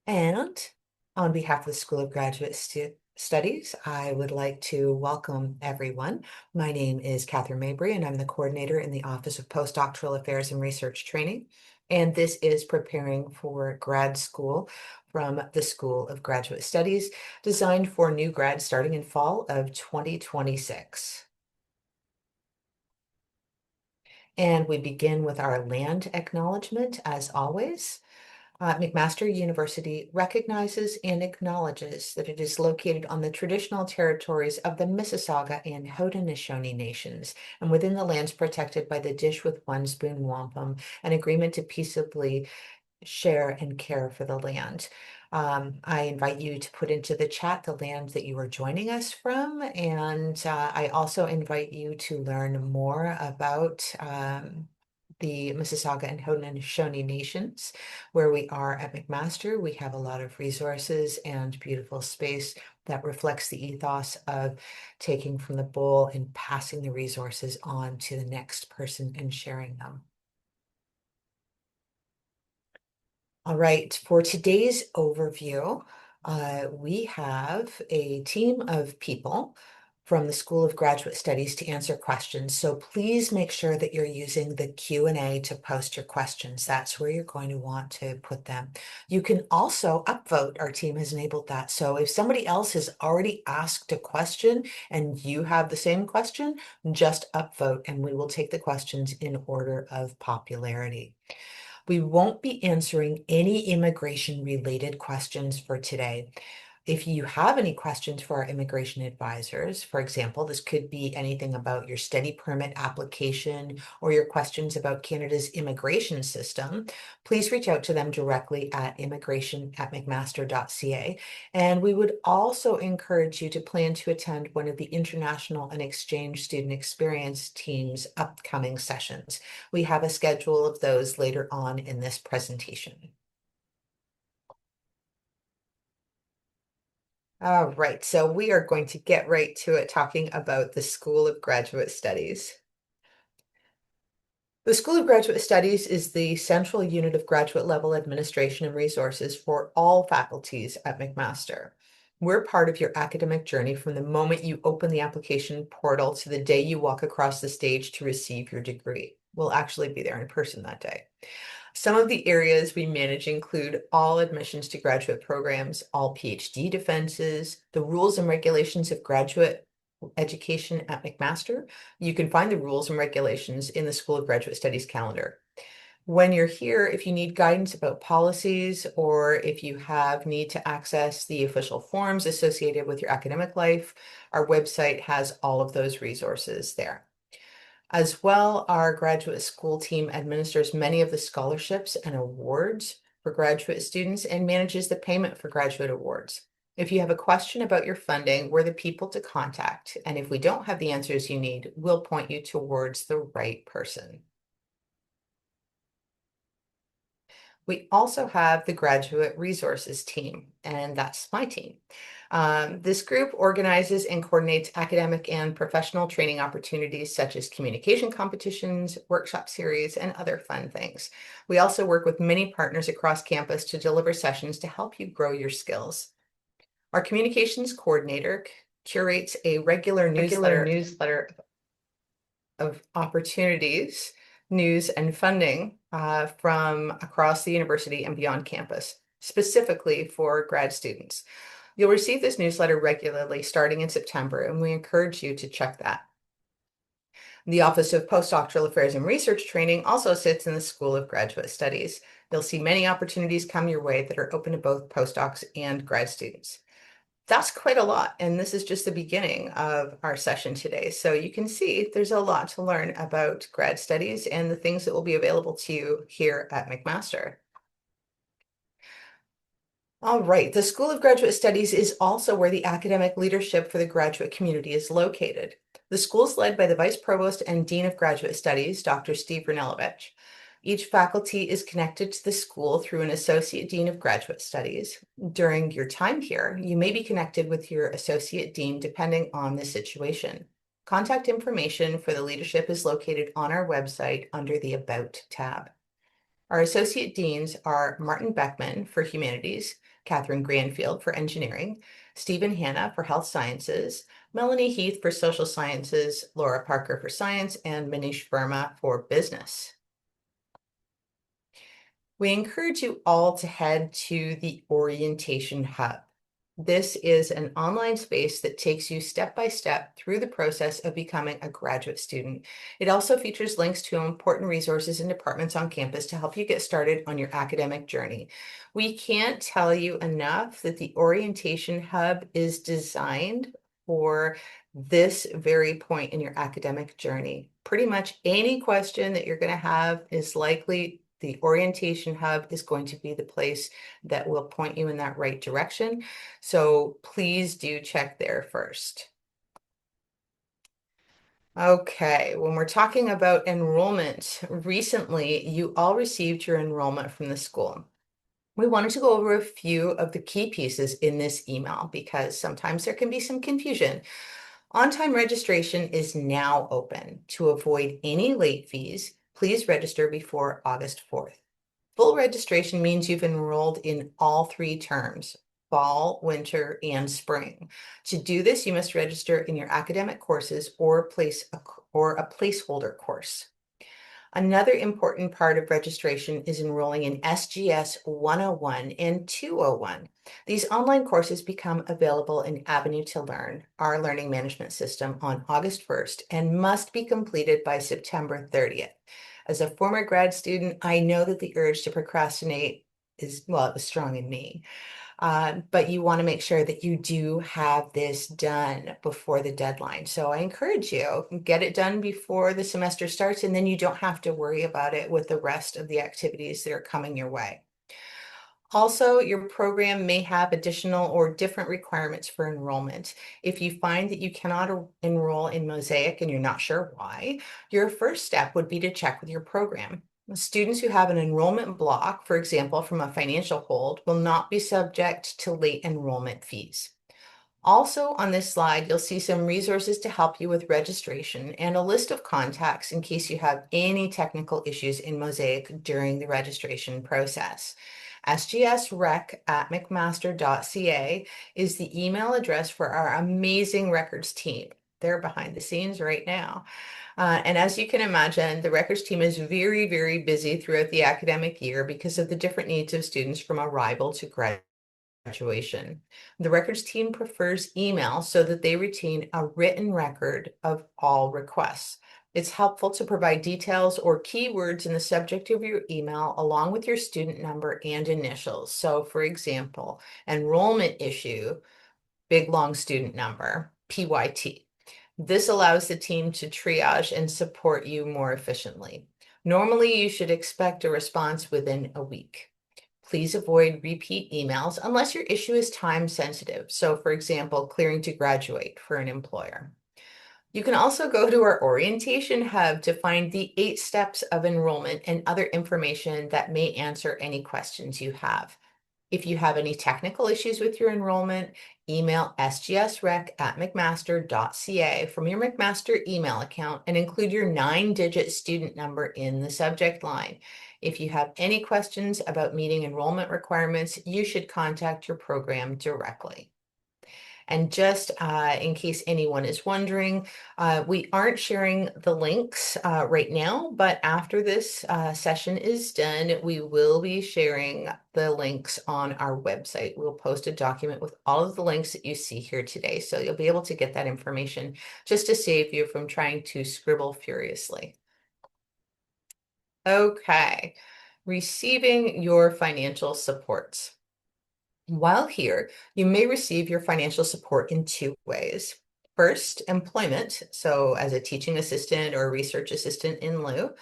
And on behalf of the School of Graduate Studies, I would like to welcome everyone. My name is Catherine Mabry, and I'm the coordinator in the Office of Postdoctoral Affairs and Research Training. And this is preparing for grad school from the School of Graduate Studies, designed for new grads starting in fall of 2026. And we begin with our land acknowledgement, as always. McMaster University recognizes and acknowledges that it is located on the traditional territories of the Mississauga and Haudenosaunee nations and within the lands protected by the Dish with One Spoon Wampum, an agreement to peaceably share and care for the land. I invite you to put into the chat the land that you are joining us from, and I also invite you to learn more about the Mississauga and Haudenosaunee nations. Where we are at McMaster, we have a lot of resources and beautiful space that reflects the ethos of taking from the bowl and passing the resources on to the next person and sharing them. All right, for today's overview, we have a team of people from the School of Graduate Studies to answer questions. So please make sure that you're using the Q&A to post your questions. That's where you're going to want to put them. You can also upvote. Our team has enabled that. So if somebody else has already asked a question and you have the same question, just upvote and we will take the questions in order of popularity. We won't be answering any immigration-related questions for today. If you have any questions for our immigration advisors, for example, this could be anything about your study permit application or your questions about Canada's immigration system, please reach out to them directly at immigration@mcmaster.ca. And we would also encourage you to plan to attend one of the International and Exchange Student Experience Team's upcoming sessions. We have a schedule of those later on in this presentation. All right, so we are going to get right to it talking about the School of Graduate Studies. The School of Graduate Studies is the central unit of graduate level administration and resources for all faculties at McMaster. We're part of your academic journey from the moment you open the application portal to the day you walk across the stage to receive your degree. We'll actually be there in person that day. Some of the areas we manage include all admissions to graduate programs, all PhD defenses, the rules and regulations of graduate education at McMaster. You can find the rules and regulations in the School of Graduate Studies calendar. When you're here, if you need guidance about policies or if you have need to access the official forms associated with your academic life, our website has all of those resources there. As well, our graduate school team administers many of the scholarships and awards for graduate students and manages the payment for graduate awards. If you have a question about your funding, we're the people to contact. And if we don't have the answers you need, we'll point you towards the right person. We also have the Graduate Resources Team, and that's my team. This group organizes and coordinates academic and professional training opportunities such as communication competitions, workshop series, and other fun things. We also work with many partners across campus to deliver sessions to help you grow your skills. Our communications coordinator curates a regular newsletter of opportunities, news, and funding from across the university and beyond campus, specifically for grad students. You'll receive this newsletter regularly starting in September, and we encourage you to check that. The Office of Postdoctoral Affairs and Research Training also sits in the School of Graduate Studies. You'll see many opportunities come your way that are open to both postdocs and grad students. That's quite a lot, and this is just the beginning of our session today. So you can see there's a lot to learn about grad studies and the things that will be available to you here at McMaster. All right, the School of Graduate Studies is also where the academic leadership for the graduate community is located. The school is led by the Vice Provost and Dean of Graduate Studies, Dr. Steve Ranelovich. Each faculty is connected to the school through an Associate Dean of Graduate Studies. During your time here, you may be connected with your Associate Dean depending on the situation. Contact information for the leadership is located on our website under the About tab. Our Associate Deans are Martin Beckman for Humanities, Catherine Granfield for engineering, Stephen Hanna for health sciences, Melanie Heath for social sciences, Laura Parker for science, and Manish Verma for business. We encourage you all to head to the Orientation Hub. This is an online space that takes you step by step through the process of becoming a graduate student. It also features links to important resources and departments on campus to help you get started on your academic journey. We can't tell you enough that the Orientation Hub is designed for this very point in your academic journey. Pretty much any question that you're going to have is likely the Orientation Hub is going to be the place that will point you in that right direction. So please do check there first. Okay, when we're talking about enrollment, recently you all received your enrollment from the school. We wanted to go over a few of the key pieces in this email because sometimes there can be some confusion. On-time registration is now open. To avoid any late fees, please register before August 4th. Full registration means you've enrolled in all 3 terms, fall, winter, and spring. To do this, you must register in your academic courses or a placeholder course. Another important part of registration is enrolling in SGS 101 and 201. These online courses become available in Avenue to Learn, our learning management system, on August 1st and must be completed by September 30th. As a former grad student, I know that the urge to procrastinate is, well, it was strong in me. But you want to make sure that you do have this done before the deadline. So I encourage you, get it done before the semester starts, and then you don't have to worry about it with the rest of the activities that are coming your way. Also, your program may have additional or different requirements for enrollment. If you find that you cannot enroll in Mosaic and you're not sure why, your first step would be to check with your program. Students who have an enrollment block, for example, from a financial hold, will not be subject to late enrollment fees. Also on this slide, you'll see some resources to help you with registration and a list of contacts in case you have any technical issues in Mosaic during the registration process. sgsrec@mcmaster.ca is the email address for our amazing records team. They're behind the scenes right now. And as you can imagine, the records team is very, very busy throughout the academic year because of the different needs of students from arrival to graduation. The records team prefers email so that they retain a written record of all requests. It's helpful to provide details or keywords in the subject of your email along with your student number and initials. So for example, enrollment issue, big long student number, PYT. This allows the team to triage and support you more efficiently. Normally, you should expect a response within a week. Please avoid repeat emails unless your issue is time sensitive. So for example, clearing to graduate for an employer. You can also go to our Orientation Hub to find the 8 steps of enrollment and other information that may answer any questions you have. If you have any technical issues with your enrollment, email sgsrec@mcmaster.ca from your McMaster email account and include your 9-digit student number in the subject line. If you have any questions about meeting enrollment requirements, you should contact your program directly. And just in case anyone is wondering, we aren't sharing the links right now, but after this session is done, we will be sharing the links on our website. We'll post a document with all of the links that you see here today. So you'll be able to get that information just to save you from trying to scribble furiously. Okay, receiving your financial supports. While here, you may receive your financial support in 2 ways. First, employment, so as a teaching assistant or a research assistant in lieu,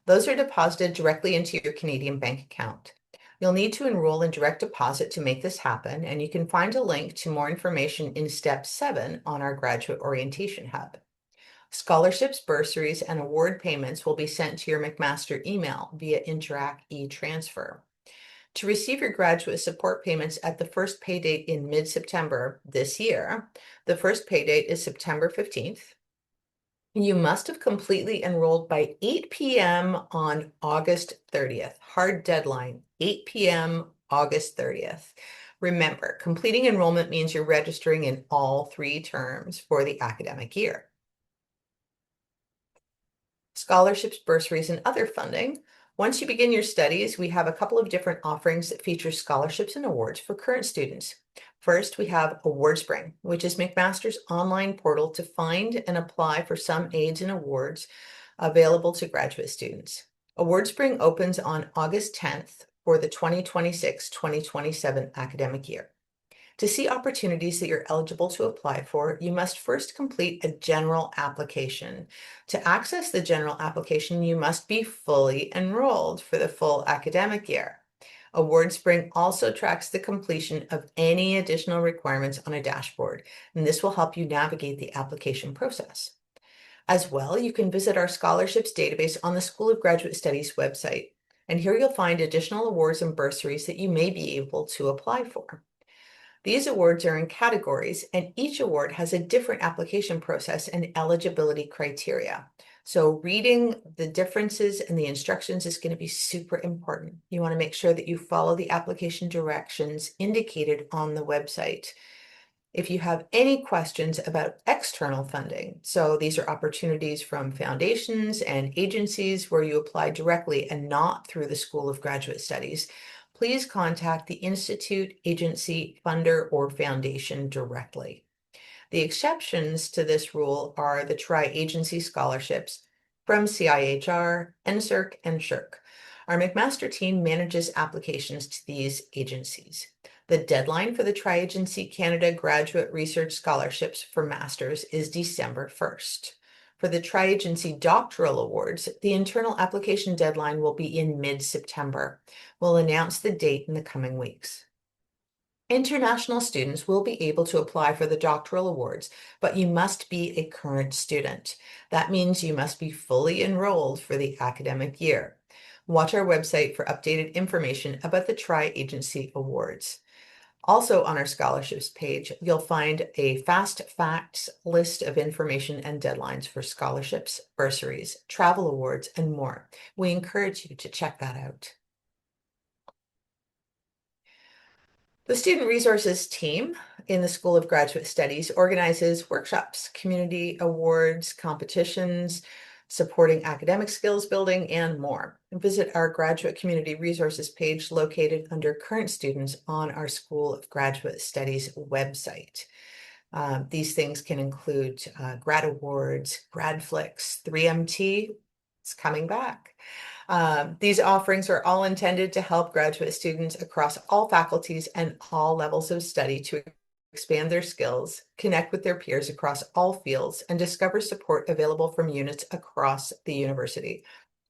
those are deposited directly into your Canadian bank account. You'll need to enroll in direct deposit to make this happen, and you can find a link to more information in step 7 on our Graduate Orientation Hub. Scholarships, bursaries, and award payments will be sent to your McMaster email via Interac e-transfer. To receive your graduate support payments at the first pay date in mid-September this year, the first pay date is September 15th. You must have completely enrolled by 8 p.m. on August 30th. Hard deadline, 8 p.m. August 30th. Remember, completing enrollment means you're registering in all 3 terms for the academic year. Scholarships, bursaries, and other funding. Once you begin your studies, we have a couple of different offerings that feature scholarships and awards for current students. First, we have AwardSpring, which is McMaster's online portal to find and apply for some aids and awards available to graduate students. AwardSpring opens on August 10th for the 2026-2027 academic year. To see opportunities that you're eligible to apply for, you must first complete a general application. To access the general application, you must be fully enrolled for the full academic year. AwardSpring also tracks the completion of any additional requirements on a dashboard, and this will help you navigate the application process. As well, you can visit our scholarships database on the School of Graduate Studies website, and here you'll find additional awards and bursaries that you may be able to apply for. These awards are in categories, and each award has a different application process and eligibility criteria. So reading the differences and the instructions is going to be super important. You want to make sure that you follow the application directions indicated on the website. If you have any questions about external funding, so these are opportunities from foundations and agencies where you apply directly and not through the School of Graduate Studies, please contact the institute, agency, funder, or foundation directly. The exceptions to this rule are the tri-agency scholarships from CIHR, NSERC, and SHRC. Our McMaster team manages applications to these agencies. The deadline for the Tri-Agency Canada Graduate Research Scholarships for Masters is December 1st. For the Tri-Agency Doctoral Awards, the internal application deadline will be in mid-September. We'll announce the date in the coming weeks. International students will be able to apply for the doctoral awards, but you must be a current student. That means you must be fully enrolled for the academic year. Watch our website for updated information about the Tri-Agency Awards. Also on our scholarships page, you'll find a fast facts list of information and deadlines for scholarships, bursaries, travel awards, and more. We encourage you to check that out. The Student Resources team in the School of Graduate Studies organizes workshops, community awards, competitions, supporting academic skills building, and more. Visit our Graduate Community Resources page located under Current Students on our School of Graduate Studies website. These things can include Grad Awards, Grad Flicks, 3MT, it's coming back. These offerings are all intended to help graduate students across all faculties and all levels of study to expand their skills, connect with their peers across all fields, and discover support available from units across the university.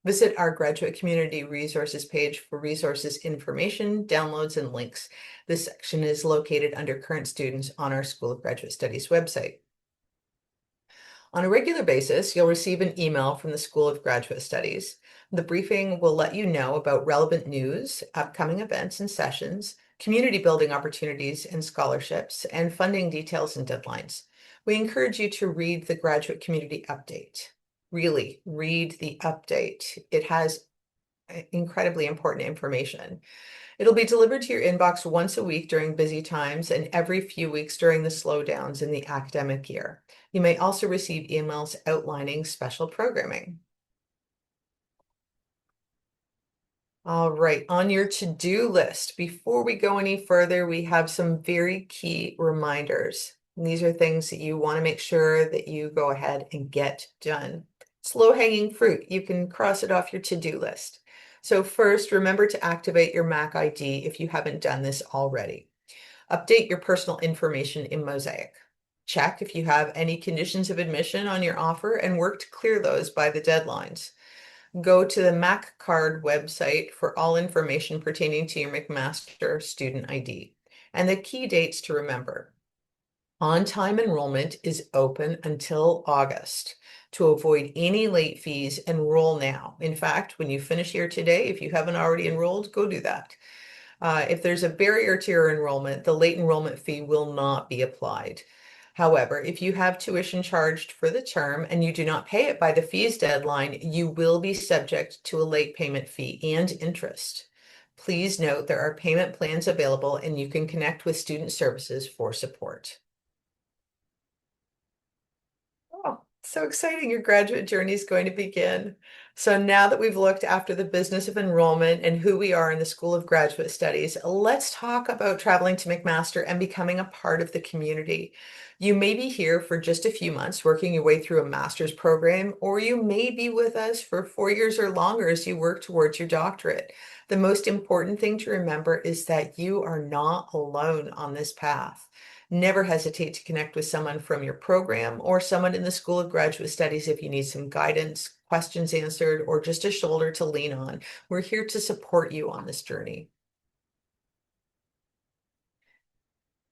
Visit our Graduate Community Resources page for resources information, downloads, and links. This section is located under Current Students on our School of Graduate Studies website. On a regular basis, you'll receive an email from the School of Graduate Studies. The briefing will let you know about relevant news, upcoming events and sessions, community building opportunities and scholarships, and funding details and deadlines. We encourage you to read the Graduate Community Update. Really, read the update. It has incredibly important information. It'll be delivered to your inbox once a week during busy times and every few weeks during the slowdowns in the academic year. You may also receive emails outlining special programming. All right, on your to-do list, before we go any further, we have some very key reminders. And these are things that you want to make sure that you go ahead and get done. It's low-hanging fruit. You can cross it off your to-do list. So first, remember to activate your Mac ID if you haven't done this already. Update your personal information in Mosaic. Check if you have any conditions of admission on your offer and work to clear those by the deadlines. Go to the MacCard website for all information pertaining to your McMaster student ID. And the key dates to remember. On-time enrollment is open until August. To avoid any late fees, enroll now. In fact, when you finish here today, if you haven't already enrolled, go do that. If there's a barrier to your enrollment, the late enrollment fee will not be applied. However, if you have tuition charged for the term and you do not pay it by the fees deadline, you will be subject to a late payment fee and interest. Please note there are payment plans available and you can connect with student services for support. Oh, so exciting. Your graduate journey is going to begin. So now that we've looked after the business of enrollment and who we are in the School of Graduate Studies, let's talk about traveling to McMaster and becoming a part of the community. You may be here for just a few months working your way through a master's program, or you may be with us for 4 years or longer as you work towards your doctorate. The most important thing to remember is that you are not alone on this path. Never hesitate to connect with someone from your program or someone in the School of Graduate Studies if you need some guidance, questions answered, or just a shoulder to lean on. We're here to support you on this journey.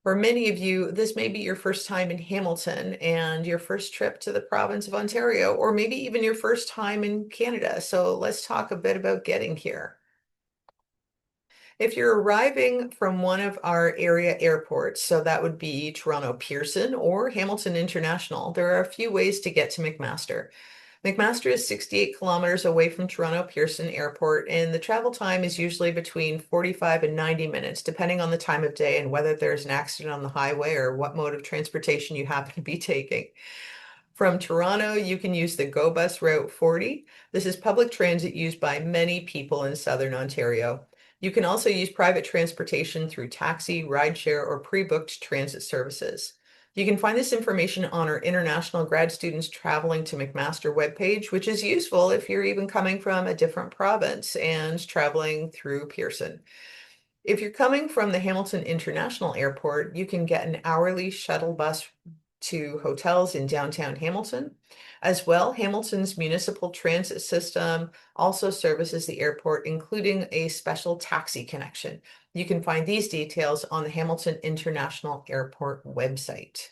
For many of you, this may be your first time in Hamilton and your first trip to the province of Ontario, or maybe even your first time in Canada. So let's talk a bit about getting here. If you're arriving from one of our area airports, so that would be Toronto Pearson or Hamilton International, there are a few ways to get to McMaster. McMaster is 68 kilometers away from Toronto Pearson Airport, and the travel time is usually between 45 and 90 minutes, depending on the time of day and whether there's an accident on the highway or what mode of transportation you happen to be taking. From Toronto, you can use the GO Bus Route 40. This is public transit used by many people in Southern Ontario. You can also use private transportation through taxi, rideshare, or pre-booked transit services. You can find this information on our International Grad Students Traveling to McMaster webpage, which is useful if you're even coming from a different province and traveling through Pearson. If you're coming from the Hamilton International Airport, you can get an hourly shuttle bus to hotels in downtown Hamilton. As well, Hamilton's municipal transit system also services the airport, including a special taxi connection. You can find these details on the Hamilton International Airport website.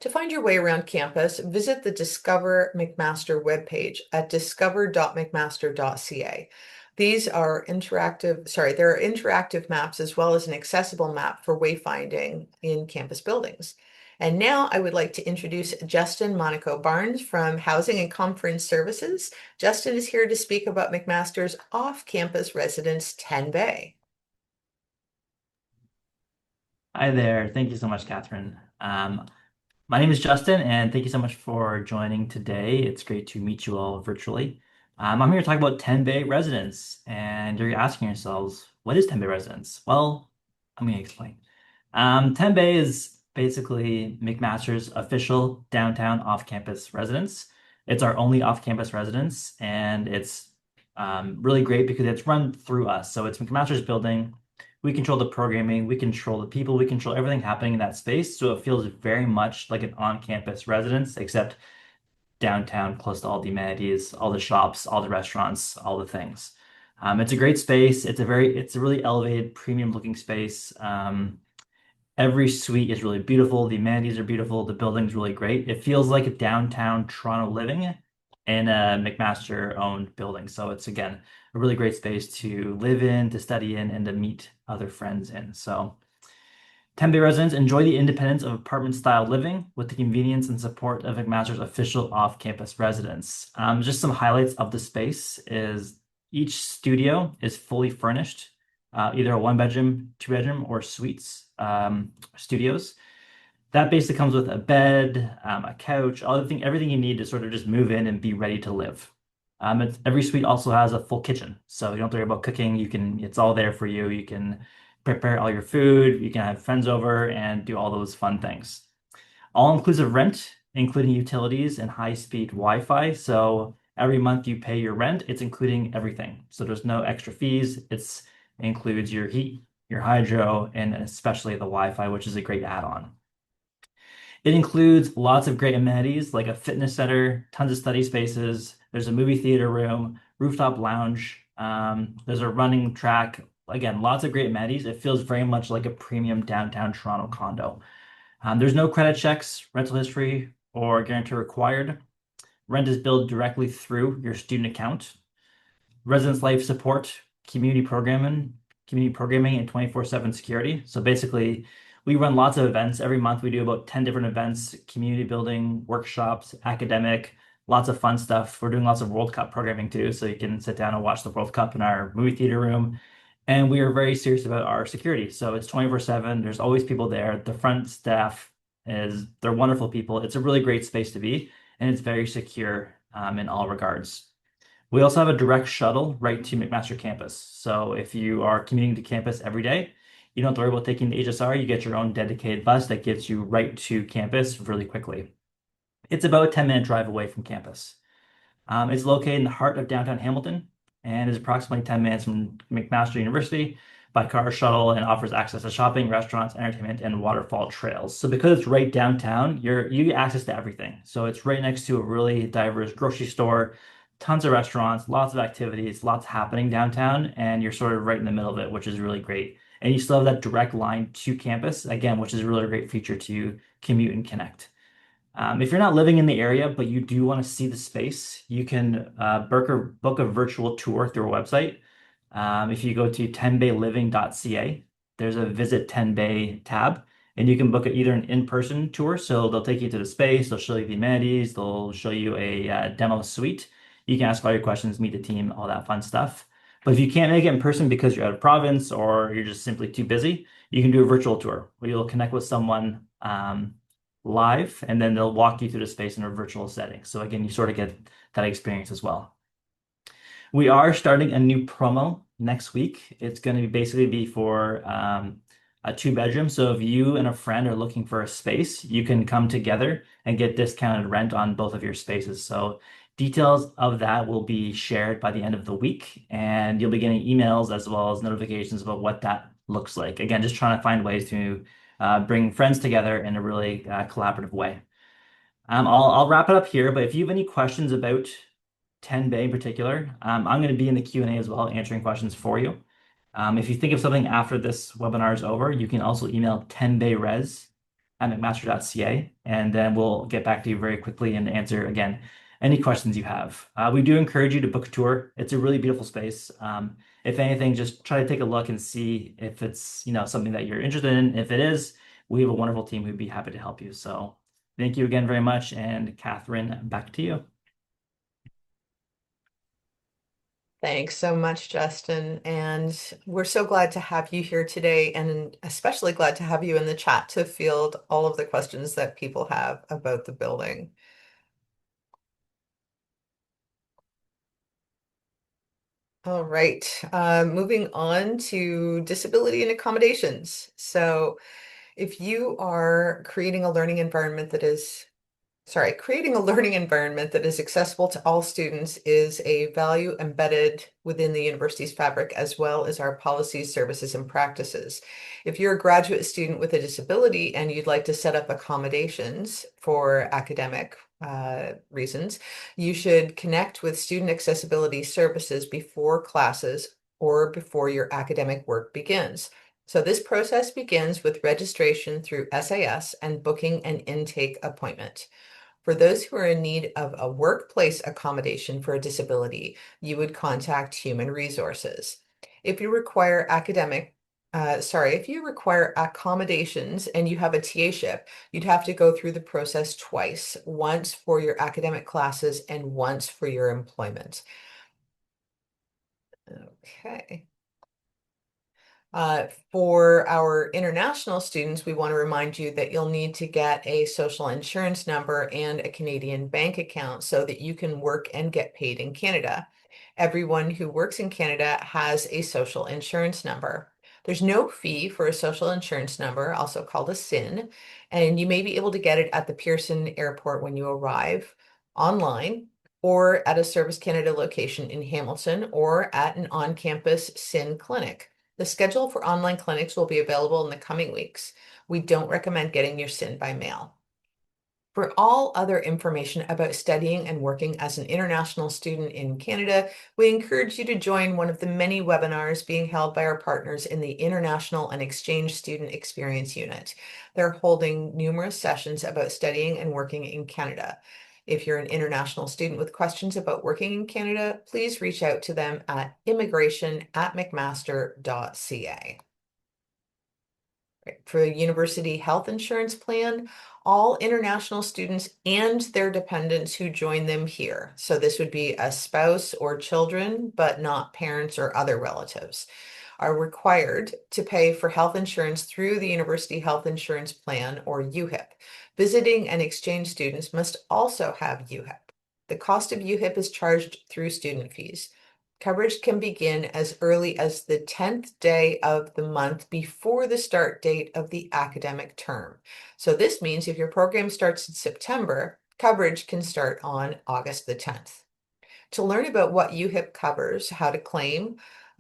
To find your way around campus, visit the Discover McMaster webpage at discover.mcmaster.ca. These are there are interactive maps as well as an accessible map for wayfinding in campus buildings. And now I would like to introduce Justin Monaco Barnes from Housing and Conference Services. Justin is here to speak about McMaster's off-campus residence 10 Bay. Hi there. Thank you so much, Catherine. My name is Justin, and thank you so much for joining today. It's great to meet you all virtually. I'm here to talk about 10 Bay residence, and you're asking yourselves, what is 10 Bay residence? Well, I'm going to explain. 10 Bay is basically McMaster's official downtown off-campus residence. It's our only off-campus residence, and it's really great because it's run through us. So it's McMaster's building. We control the programming, we control the people, we control everything happening in that space. So it feels very much like an on-campus residence, except downtown, close to all the amenities, all the shops, all the restaurants, all the things. It's a great space. It's a really elevated, premium looking space. Every suite is really beautiful. The amenities are beautiful. The building's really great. It feels like a downtown Toronto living in a McMaster owned building. So it's again a really great space to live in, to study in, and to meet other friends in. So 10 Bay residents enjoy the independence of apartment style living with the convenience and support of McMaster's official off-campus residence. Just some highlights of the space is each studio is fully furnished, either a one bedroom, two bedroom, or suites studios. That basically comes with a bed, a couch, everything you need to sort of just move in and be ready to live. Every suite also has a full kitchen, so you don't have to worry about cooking. It's all there for you. You can prepare all your food. You can have friends over and do all those fun things. All-inclusive rent, including utilities and high-speed Wi-Fi. So every month you pay your rent, it's including everything. So there's no extra fees. It includes your heat, your hydro, and especially the Wi-Fi, which is a great add-on. It includes lots of great amenities like a fitness center, tons of study spaces. There's a movie theater room, rooftop lounge. There's a running track. Again, lots of great amenities. It feels very much like a premium downtown Toronto condo. There's no credit checks, rental history, or guarantee required. Rent is billed directly through your student account. Residence life support, community programming, and 24/7 security. So basically, we run lots of events. Every month we do about 10 different events, community building, workshops, academic, lots of fun stuff. We're doing lots of World Cup programming too, so you can sit down and watch the World Cup in our movie theater room. And we are very serious about our security. So it's 24/7. There's always people there. The front staff they're wonderful people. It's a really great space to be, and it's very secure in all regards. We also have a direct shuttle right to McMaster campus. So if you are commuting to campus every day, you don't have to worry about taking the HSR. You get your own dedicated bus that gets you right to campus really quickly. It's about a 10-minute drive away from campus. It's located in the heart of downtown Hamilton and is approximately 10 minutes from McMaster University by car or shuttle and offers access to shopping, restaurants, entertainment, and waterfall trails. So because it's right downtown, you get access to everything. So it's right next to a really diverse grocery store, tons of restaurants, lots of activities, lots happening downtown, and you're sort of right in the middle of it, which is really great. And you still have that direct line to campus, again, which is a really great feature to commute and connect. If you're not living in the area, but you do want to see the space, you can book a virtual tour through our website. If you go to tenbayliving.ca, there's a Visit 10 Bay tab, and you can book either an in-person tour, so they'll take you to the space, they'll show you the amenities, they'll show you a demo suite. You can ask all your questions, meet the team, all that fun stuff. But if you can't make it in person because you're out of province or you're just simply too busy, you can do a virtual tour where you'll connect with someone live, and then they'll walk you through the space in a virtual setting. So again, you sort of get that experience as well. We are starting a new promo next week. It's going to basically be for a two-bedroom. So if you and a friend are looking for a space, you can come together and get discounted rent on both of your spaces. So details of that will be shared by the end of the week, and you'll be getting emails as well as notifications about what that looks like. Again, just trying to find ways to bring friends together in a really collaborative way. I'll wrap it up here, but if you have any questions about 10 Bay in particular, I'm going to be in the Q&A as well, answering questions for you. If you think of something after this webinar is over, you can also email 10bayres@mcmaster.ca, and then we'll get back to you very quickly and answer, again, any questions you have. We do encourage you to book a tour. It's a really beautiful space. If anything, just try to take a look and see if it's, something that you're interested in. If it is, we have a wonderful team who'd be happy to help you. So thank you again very much. And Catherine, back to you. Thanks so much, Justin. And we're so glad to have you here today, and especially glad to have you in the chat to field all of the questions that people have about the building. All right, moving on to disability and accommodations. So if you are creating a learning environment that is creating a learning environment that is accessible to all students is a value embedded within the university's fabric, as well as our policies, services, and practices. If you're a graduate student with a disability and you'd like to set up accommodations for academic reasons, you should connect with Student Accessibility Services before classes or before your academic work begins. So this process begins with registration through SAS and booking an intake appointment. For those who are in need of a workplace accommodation for a disability, you would contact Human Resources. If you require if you require accommodations and you have a TA-ship, you'd have to go through the process twice, once for your academic classes and once for your employment. Okay. For our international students, we want to remind you that you'll need to get a social insurance number and a Canadian bank account so that you can work and get paid in Canada. Everyone who works in Canada has a social insurance number. There's no fee for a social insurance number, also called a SIN, and you may be able to get it at the Pearson Airport when you arrive, online, or at a Service Canada location in Hamilton, or at an on-campus SIN clinic. The schedule for online clinics will be available in the coming weeks. We don't recommend getting your SIN by mail. For all other information about studying and working as an international student in Canada, we encourage you to join one of the many webinars being held by our partners in the International and Exchange Student Experience Unit. They're holding numerous sessions about studying and working in Canada. If you're an international student with questions about working in Canada, please reach out to them at immigration@mcmaster.ca. For the university health insurance plan, all international students and their dependents who join them here. So this would be a spouse or children, but not parents or other relatives, are required to pay for health insurance through the University Health Insurance Plan, or UHIP. Visiting and exchange students must also have UHIP. The cost of UHIP is charged through student fees. Coverage can begin as early as the 10th day of the month before the start date of the academic term. So this means if your program starts in September, coverage can start on August the 10th. To learn about what UHIP covers, how to claim,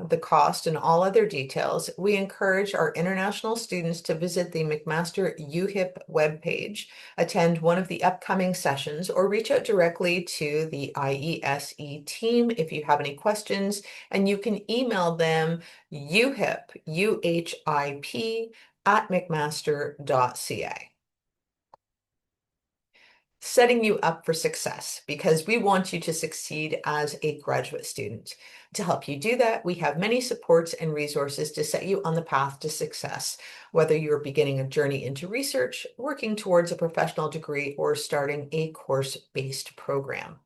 the cost, and all other details, we encourage our international students to visit the McMaster UHIP webpage, attend one of the upcoming sessions, or reach out directly to the IESE team if you have any questions, and you can email them UHIP, UHIP, @mcmaster.ca. Setting you up for success, because we want you to succeed as a graduate student. To help you do that, we have many supports and resources to set you on the path to success, whether you're beginning a journey into research, working towards a professional degree, or starting a course-based program.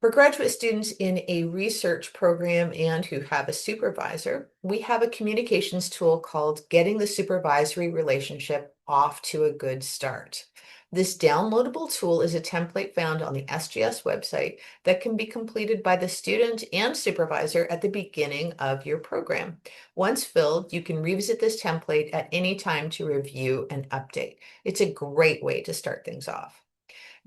For graduate students in a research program and who have a supervisor, we have a communications tool called Getting the Supervisory Relationship Off to a Good Start. This downloadable tool is a template found on the SGS website that can be completed by the student and supervisor at the beginning of your program. Once filled, you can revisit this template at any time to review and update. It's a great way to start things off.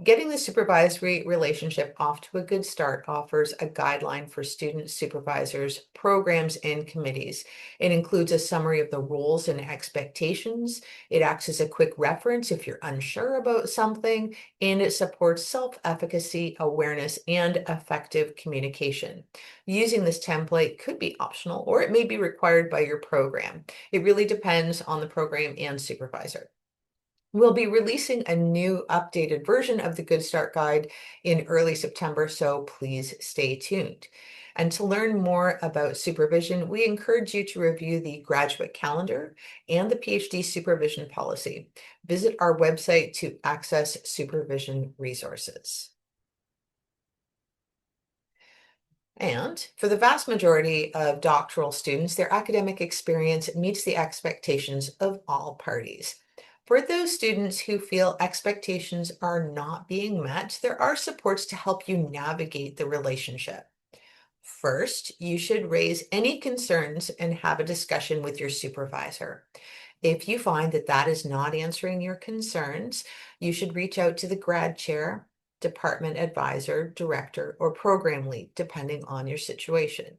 Getting the supervisory relationship off to a good start offers a guideline for students, supervisors, programs, and committees. It includes a summary of the roles and expectations. It acts as a quick reference if you're unsure about something, and it supports self-efficacy, awareness, and effective communication. Using this template could be optional, or it may be required by your program. It really depends on the program and supervisor. We'll be releasing a new updated version of the Good Start Guide in early September, so please stay tuned. And to learn more about supervision, we encourage you to review the graduate calendar and the PhD supervision policy. Visit our website to access supervision resources. And for the vast majority of doctoral students, their academic experience meets the expectations of all parties. For those students who feel expectations are not being met, there are supports to help you navigate the relationship. First, you should raise any concerns and have a discussion with your supervisor. If you find that that is not answering your concerns, you should reach out to the grad chair, department advisor, director, or program lead, depending on your situation.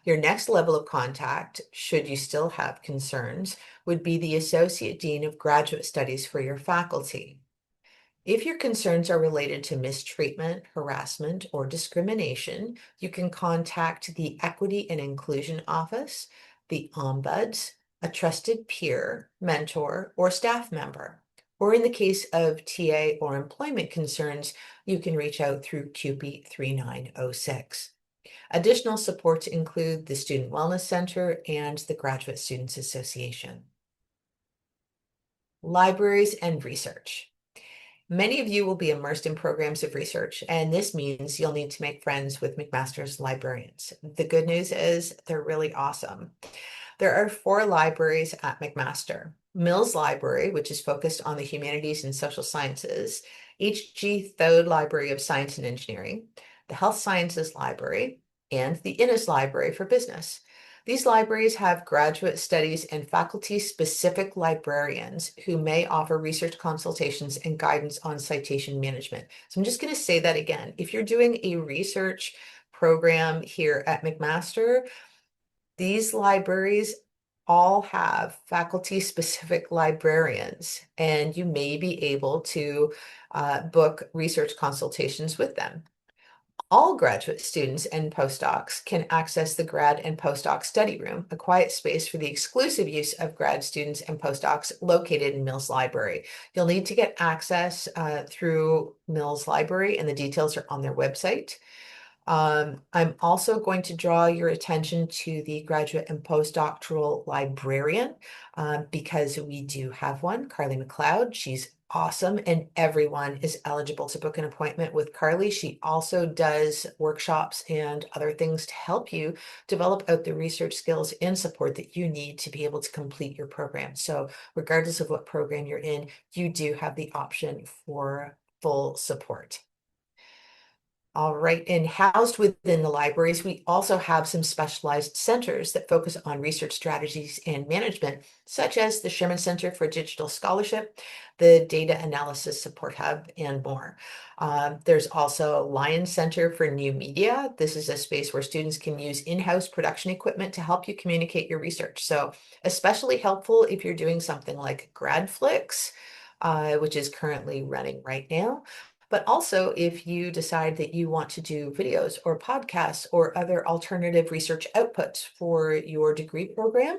Your next level of contact, should you still have concerns, would be the Associate Dean of Graduate Studies for your faculty. If your concerns are related to mistreatment, harassment, or discrimination, you can contact the Equity and Inclusion Office, the Ombuds, a trusted peer, mentor, or staff member. Or in the case of TA or employment concerns, you can reach out through CUPE 3906. Additional supports include the Student Wellness Center and the Graduate Students Association. Libraries and research. Many of you will be immersed in programs of research, and this means you'll need to make friends with McMaster's librarians. The good news is they're really awesome. There are 4 libraries at McMaster. Mills Library, which is focused on the humanities and social sciences, H.G. Thode Library of Science and Engineering, the Health Sciences Library, and the Innes Library for Business. These libraries have graduate studies and faculty-specific librarians who may offer research consultations and guidance on citation management. So I'm just going to say that again. If you're doing a research program here at McMaster, these libraries all have faculty-specific librarians, and you may be able to book research consultations with them. All graduate students and postdocs can access the grad and postdoc study room, a quiet space for the exclusive use of grad students and postdocs located in Mills Library. You'll need to get access through Mills Library, and the details are on their website. I'm also going to draw your attention to the graduate and postdoctoral librarian because we do have one, Carly McLeod. She's awesome, and everyone is eligible to book an appointment with Carly. She also does workshops and other things to help you develop out the research skills and support that you need to be able to complete your program. So, regardless of what program you're in, you do have the option for full support. All right, and housed within the libraries, we also have some specialized centers that focus on research strategies and management, such as the Sherman Center for Digital Scholarship, the Data Analysis Support Hub, and more. There's also Lion Center for New Media. This is a space where students can use in-house production equipment to help you communicate your research. So especially helpful if you're doing something like GradFlix, which is currently running right now. But also, if you decide that you want to do videos or podcasts or other alternative research outputs for your degree program,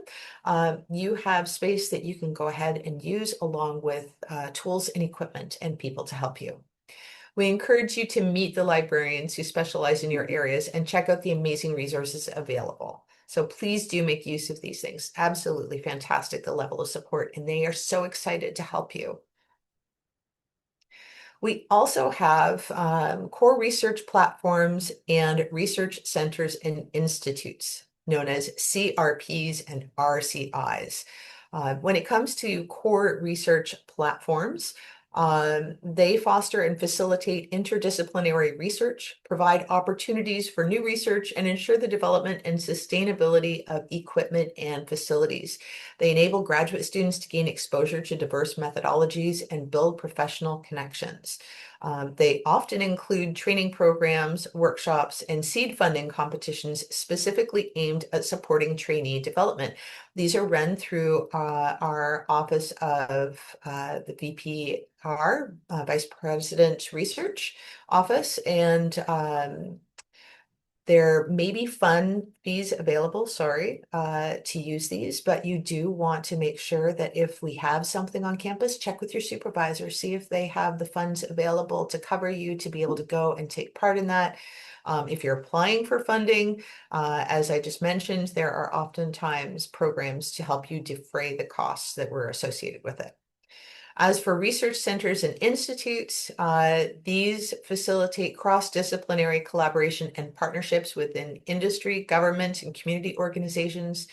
you have space that you can go ahead and use along with tools and equipment and people to help you. We encourage you to meet the librarians who specialize in your areas and check out the amazing resources available. So please do make use of these things. Absolutely fantastic, the level of support, and they are so excited to help you. We also have core research platforms and research centers and institutes known as CRPs and RCIs. When it comes to core research platforms, they foster and facilitate interdisciplinary research, provide opportunities for new research, and ensure the development and sustainability of equipment and facilities. They enable graduate students to gain exposure to diverse methodologies and build professional connections. They often include training programs, workshops, and seed funding competitions specifically aimed at supporting trainee development. These are run through our Office of the VPR, Vice President Research Office, and there may be fund fees available, sorry, to use these, but you do want to make sure that if we have something on campus, check with your supervisor, see if they have the funds available to cover you to be able to go and take part in that. If you're applying for funding, as I just mentioned, there are oftentimes programs to help you defray the costs that were associated with it. As for research centers and institutes, these facilitate cross-disciplinary collaboration and partnerships within industry, government, and community organizations.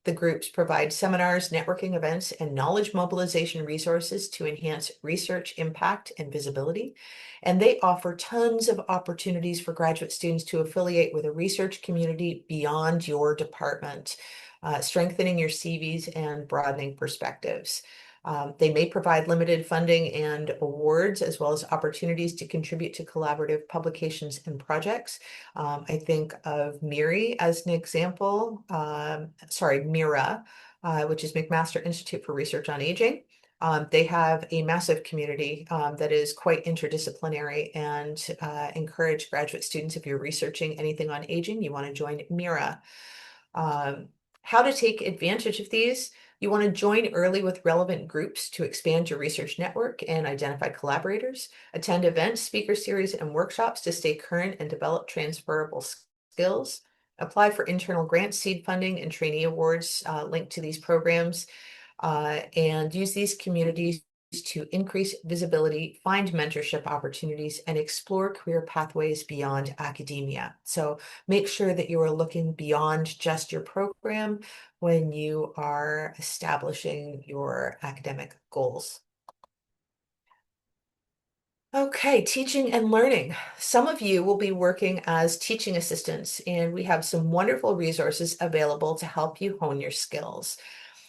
The groups provide seminars, networking events, and knowledge mobilization resources to enhance research impact and visibility. And they offer tons of opportunities for graduate students to affiliate with a research community beyond your department, strengthening your CVs and broadening perspectives. They may provide limited funding and awards, as well as opportunities to contribute to collaborative publications and projects. I think of MIRI as an example, MIRA, which is McMaster Institute for Research on Aging. They have a massive community that is quite interdisciplinary and encourage graduate students, if you're researching anything on aging, you want to join MIRA. How to take advantage of these? You want to join early with relevant groups to expand your research network and identify collaborators. Attend events, speaker series, and workshops to stay current and develop transferable skills. Apply for internal grant, seed funding, and trainee awards linked to these programs. And use these communities to increase visibility, find mentorship opportunities, and explore career pathways beyond academia. So make sure that you are looking beyond just your program when you are establishing your academic goals. Okay, teaching and learning. Some of you will be working as teaching assistants, and we have some wonderful resources available to help you hone your skills.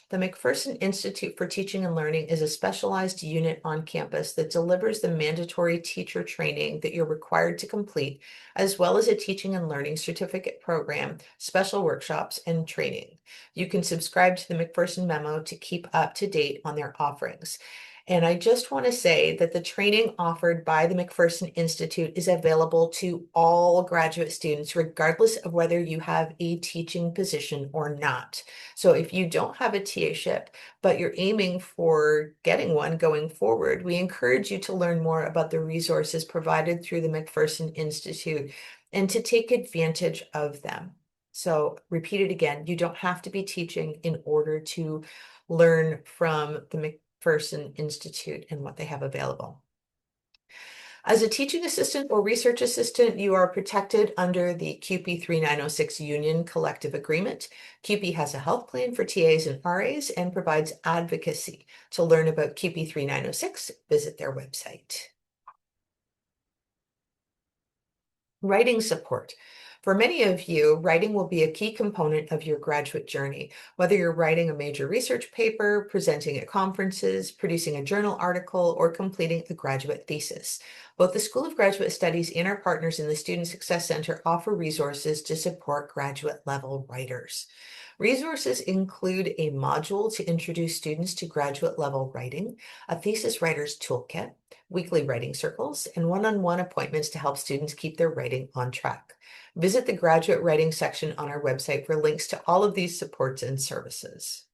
The McPherson Institute for Teaching and Learning is a specialized unit on campus that delivers the mandatory teacher training that you're required to complete, as well as a teaching and learning certificate program, special workshops, and training. You can subscribe to the McPherson memo to keep up to date on their offerings. And I just want to say that the training offered by the McPherson Institute is available to all graduate students, regardless of whether you have a teaching position or not. So if you don't have a TA-ship, but you're aiming for getting one going forward, we encourage you to learn more about the resources provided through the McPherson Institute and to take advantage of them. So repeat it again, you don't have to be teaching in order to learn from the McPherson Institute and what they have available. As a teaching assistant or research assistant, you are protected under the CUPE 3906 Union Collective Agreement. CUPE has a health plan for TAs and RAs and provides advocacy. To learn about CUPE 3906, visit their website. Writing support. For many of you, writing will be a key component of your graduate journey. Whether you're writing a major research paper, presenting at conferences, producing a journal article, or completing a graduate thesis. Both the School of Graduate Studies and our partners in the Student Success Center offer resources to support graduate level writers. Resources include a module to introduce students to graduate level writing, a thesis writer's toolkit, weekly writing circles, and one-on-one appointments to help students keep their writing on track. Visit the graduate writing section on our website for links to all of these supports and services.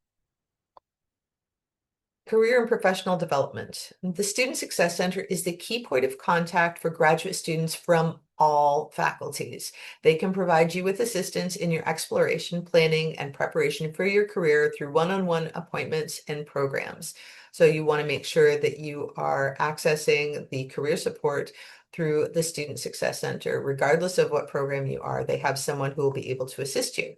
Career and professional development. The Student Success Center is the key point of contact for graduate students from all faculties. They can provide you with assistance in your exploration, planning, and preparation for your career through one-on-one appointments and programs. So you want to make sure that you are accessing the career support through the Student Success Center. Regardless of what program you are, they have someone who will be able to assist you.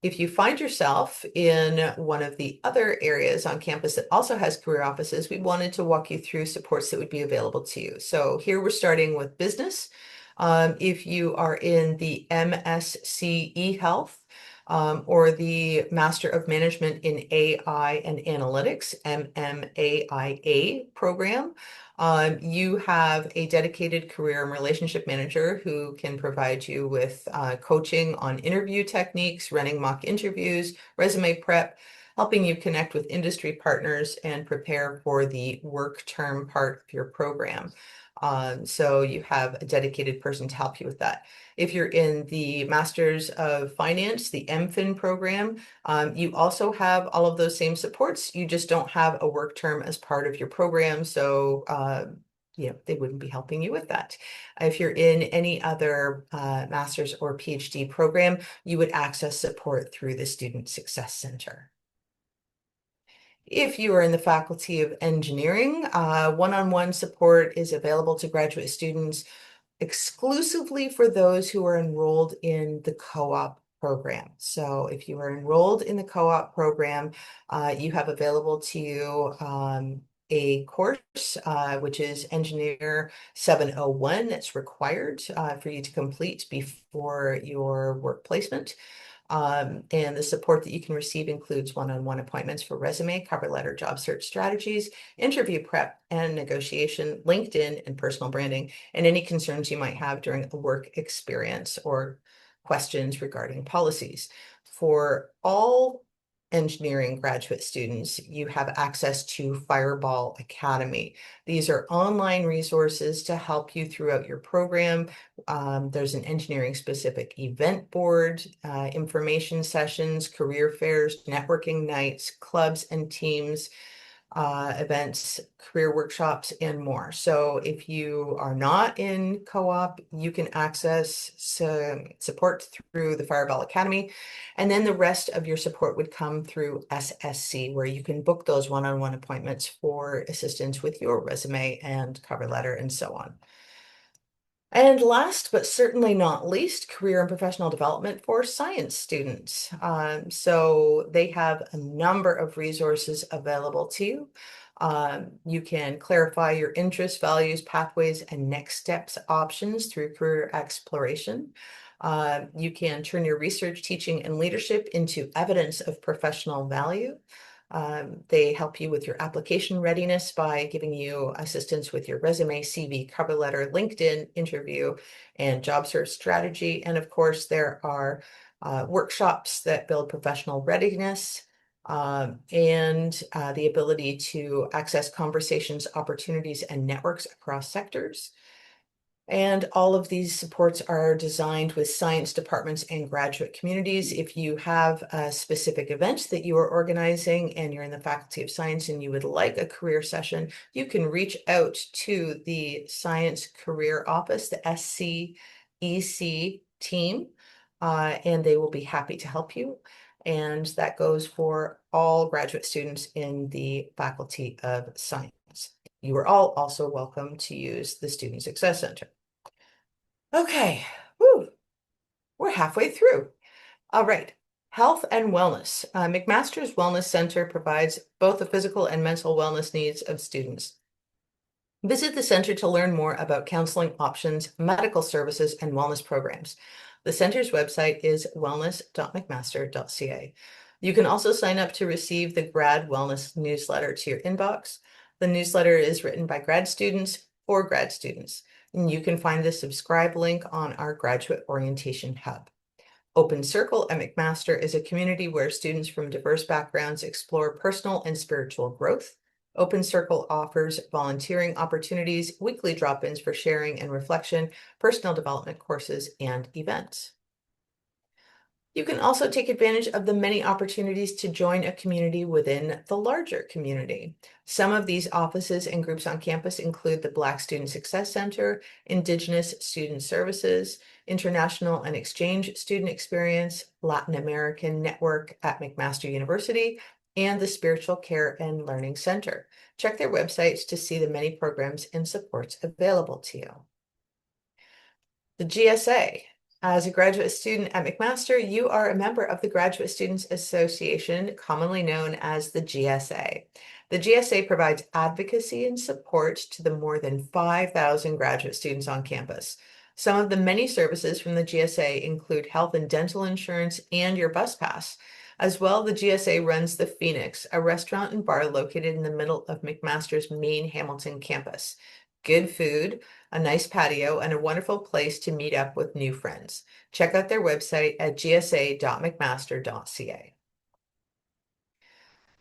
If you find yourself in one of the other areas on campus that also has career offices, we wanted to walk you through supports that would be available to you. So here we're starting with business. If you are in the MSc eHealth or the Master of Management in AI and Analytics, MMAIA program, you have a dedicated career and relationship manager who can provide you with coaching on interview techniques, running mock interviews, resume prep, helping you connect with industry partners and prepare for the work term part of your program. So you have a dedicated person to help you with that. If you're in the Masters of Finance, the MFin program, you also have all of those same supports. You just don't have a work term as part of your program. So, they wouldn't be helping you with that. If you're in any other master's or PhD program, you would access support through the Student Success Center. If you are in the Faculty of Engineering, one-on-one support is available to graduate students exclusively for those who are enrolled in the co-op program. So if you are enrolled in the co-op program, you have available to you a course, which is Engineer 701 that's required for you to complete before your work placement. And the support that you can receive includes one-on-one appointments for resume, cover letter, job search strategies, interview prep and negotiation, LinkedIn and personal branding, and any concerns you might have during a work experience or questions regarding policies. For all engineering graduate students, you have access to Fireball Academy. These are online resources to help you throughout your program. There's an engineering specific event board, information sessions, career fairs, networking nights, clubs and teams, events, career workshops, and more. So if you are not in co-op, you can access support through the Fireball Academy. And then the rest of your support would come through SSC, where you can book those one-on-one appointments for assistance with your resume and cover letter and so on. And last but certainly not least, career and professional development for science students. So they have a number of resources available to you. You can clarify your interests, values, pathways, and next steps options through career exploration. You can turn your research, teaching, and leadership into evidence of professional value. They help you with your application readiness by giving you assistance with your resume, CV, cover letter, LinkedIn interview, and job search strategy. And of course, there are workshops that build professional readiness and the ability to access conversations, opportunities, and networks across sectors. And all of these supports are designed with science departments and graduate communities. If you have a specific event that you are organizing and you're in the Faculty of Science and you would like a career session, you can reach out to the Science Career Office, the SC EC team, and they will be happy to help you. And that goes for all graduate students in the Faculty of Science. You are all also welcome to use the Student Success Center. Okay, whew, we're halfway through. All right, health and wellness. McMaster's Wellness Center provides both the physical and mental wellness needs of students. Visit the center to learn more about counseling options, medical services, and wellness programs. The center's website is wellness.mcmaster.ca. You can also sign up to receive the Grad Wellness newsletter to your inbox. The newsletter is written by grad students for grad students, and you can find the subscribe link on our graduate orientation hub. Open Circle at McMaster is a community where students from diverse backgrounds explore personal and spiritual growth. Open Circle offers volunteering opportunities, weekly drop-ins for sharing and reflection, personal development courses, and events. You can also take advantage of the many opportunities to join a community within the larger community. Some of these offices and groups on campus include the Black Student Success Center, Indigenous Student Services, International and Exchange Student Experience, Latin American Network at McMaster University, and the Spiritual Care and Learning Center. Check their websites to see the many programs and supports available to you. The GSA. As a graduate student at McMaster, you are a member of the Graduate Students Association, commonly known as the GSA. The GSA provides advocacy and support to the more than 5,000 graduate students on campus. Some of the many services from the GSA include health and dental insurance and your bus pass. As well, the GSA runs the Phoenix, a restaurant and bar located in the middle of McMaster's main Hamilton campus. Good food, a nice patio, and a wonderful place to meet up with new friends. Check out their website at gsa.mcmaster.ca.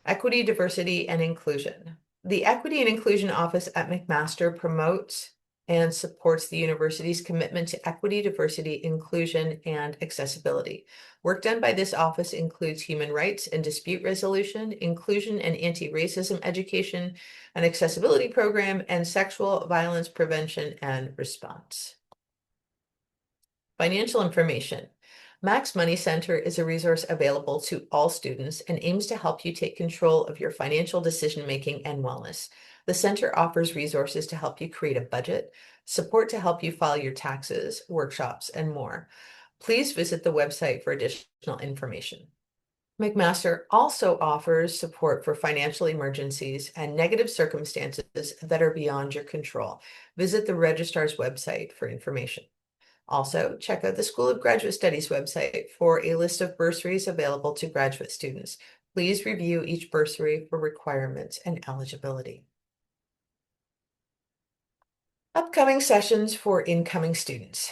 Equity, Diversity, and Inclusion. The Equity and Inclusion Office at McMaster promotes and supports the university's commitment to equity, diversity, inclusion, and accessibility. Work done by this office includes human rights and dispute resolution, inclusion and anti-racism education, an accessibility program, and sexual violence prevention and response. Financial information. Max Money Center is a resource available to all students and aims to help you take control of your financial decision-making and wellness. The center offers resources to help you create a budget, support to help you file your taxes, workshops, and more. Please visit the website for additional information. McMaster also offers support for financial emergencies and negative circumstances that are beyond your control. Visit the registrar's website for information. Also, check out the School of Graduate Studies website for a list of bursaries available to graduate students. Please review each bursary for requirements and eligibility. Upcoming sessions for incoming students.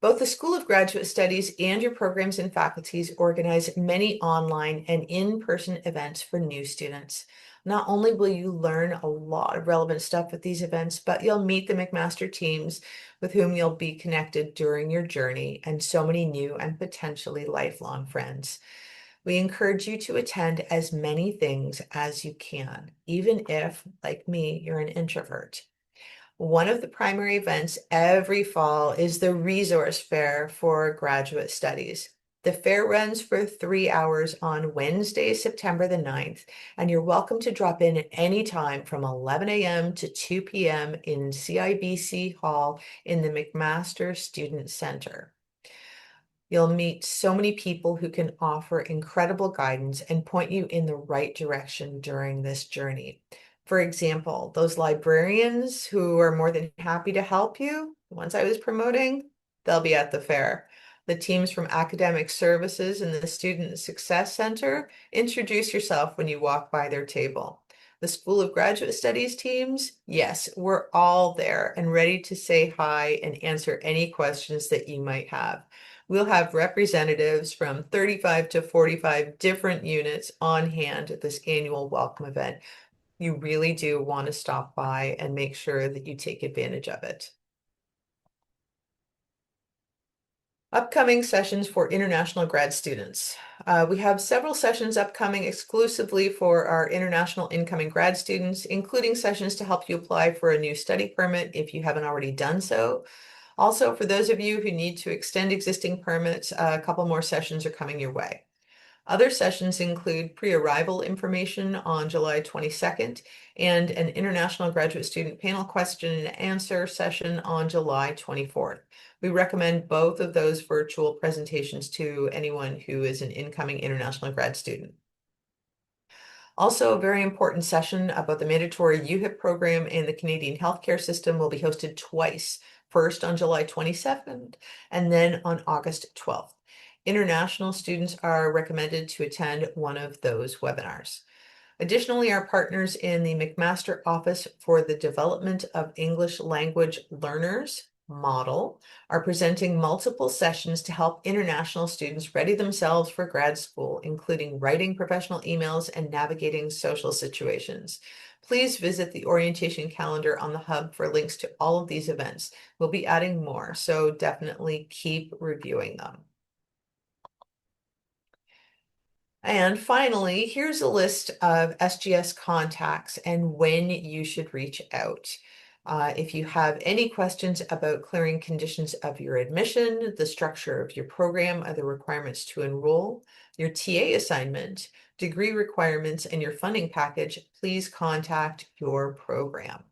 Both the School of Graduate Studies and your programs and faculties organize many online and in-person events for new students. Not only will you learn a lot of relevant stuff at these events, but you'll meet the McMaster teams with whom you'll be connected during your journey and so many new and potentially lifelong friends. We encourage you to attend as many things as you can, even if, like me, you're an introvert. One of the primary events every fall is the Resource Fair for Graduate Studies. The fair runs for 3 hours on Wednesday, September the 9th, and you're welcome to drop in at any time from 11 a.m. to 2 p.m. in CIBC Hall in the McMaster Student Center. You'll meet so many people who can offer incredible guidance and point you in the right direction during this journey. For example, those librarians who are more than happy to help you, the ones I was promoting, they'll be at the fair. The teams from Academic Services and the Student Success Center, introduce yourself when you walk by their table. The School of Graduate Studies teams, yes, we're all there and ready to say hi and answer any questions that you might have. We'll have representatives from 35 to 45 different units on hand at this annual welcome event. You really do want to stop by and make sure that you take advantage of it. Upcoming sessions for international grad students. We have several sessions upcoming exclusively for our international incoming grad students, including sessions to help you apply for a new study permit if you haven't already done so. Also, for those of you who need to extend existing permits, a couple more sessions are coming your way. Other sessions include pre-arrival information on July 22nd and an international graduate student panel question and answer session on July 24th. We recommend both of those virtual presentations to anyone who is an incoming international grad student. Also, a very important session about the mandatory UHIP program and the Canadian healthcare system will be hosted twice, first on July 27th and then on August 12th. International students are recommended to attend one of those webinars. Additionally, our partners in the McMaster Office for the Development of English Language Learners model are presenting multiple sessions to help international students ready themselves for grad school, including writing professional emails and navigating social situations. Please visit the orientation calendar on the hub for links to all of these events. We'll be adding more, so definitely keep reviewing them. And finally, here's a list of SGS contacts and when you should reach out. If you have any questions about clearing conditions of your admission, the structure of your program, other requirements to enroll, your TA assignment, degree requirements, and your funding package, please contact your program.